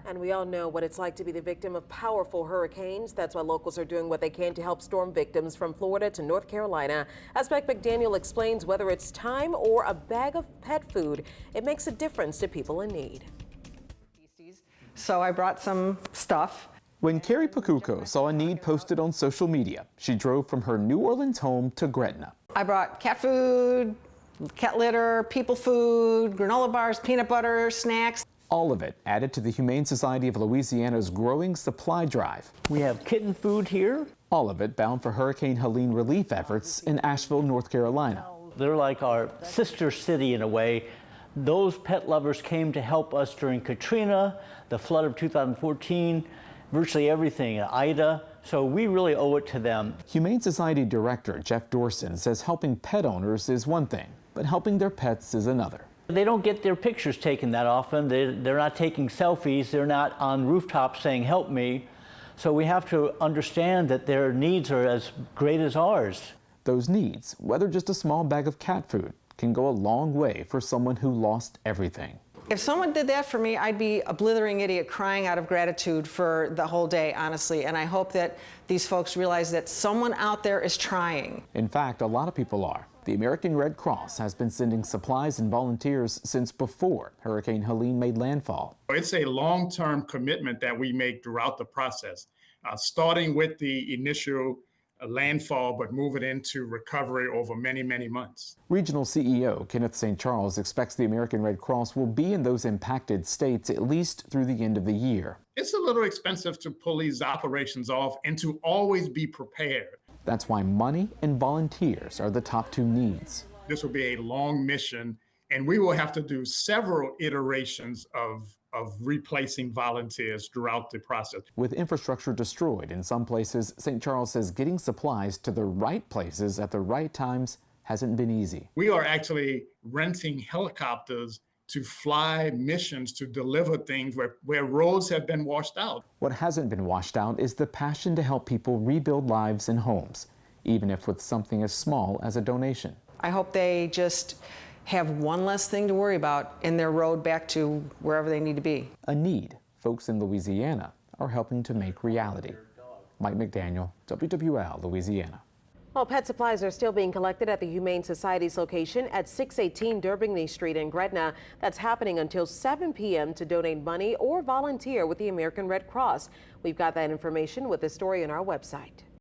more. And we all know what it's like to be the victim of powerful hurricanes. That's why locals are doing what they can to help storm victims from Florida to North Carolina. As Beck McDaniel explains, whether it's time or a bag of pet food, it makes a difference to people in need. So I brought some stuff. When Carrie Pacuco saw a need posted on social media, she drove from her New Orleans home to Gretna. I brought cat food, cat litter, people food, granola bars, peanut butter, snacks. All of it added to the Humane Society of Louisiana's growing supply drive. We have kitten food here. All of it bound for Hurricane Helene relief efforts in Asheville, North Carolina. They're like our sister city in a way. Those pet lovers came to help us during Katrina, the flood of 2014, virtually everything, Ida. So we really owe it to them. Humane Society Director Jeff Dorson says helping pet owners is one thing, but helping their pets is another. They don't get their pictures taken that often. They're not taking selfies. They're not on rooftops saying, help me. So we have to understand that their needs are as great as ours. Those needs, whether just a small bag of cat food, can go a long way for someone who lost everything. If someone did that for me, I'd be a blithering idiot crying out of gratitude for the whole day, honestly. And I hope that these folks realize that someone out there is trying. In fact, a lot of people are. The American Red Cross has been sending supplies and volunteers since before Hurricane Helene made landfall. It's a long-term commitment that we make throughout the process, starting with the initial landfall, but move it into recovery over many, many months. Regional CEO Kenneth St. Charles expects the American Red Cross will be in those impacted states at least through the end of the year. It's a little expensive to pull these operations off and to always be prepared. That's why money and volunteers are the top two needs. This will be a long mission, and we will have to do several iterations of replacing volunteers throughout the process. With infrastructure destroyed in some places, St. Charles says getting supplies to the right places at the right times hasn't been easy. We are actually renting helicopters to fly missions to deliver things where roads have been washed out. What hasn't been washed out is the passion to help people rebuild lives and homes, even if with something as small as a donation. I hope they just have one less thing to worry about in their road back to wherever they need to be. A need folks in Louisiana are helping to make reality. Mike McDaniel, WWL, Louisiana. Well, pet supplies are still being collected at the Humane Society's location at 618 Derbigny Street in Gretna. That's happening until 7 p.m. to donate money or volunteer with the American Red Cross. We've got that information with the story on our website.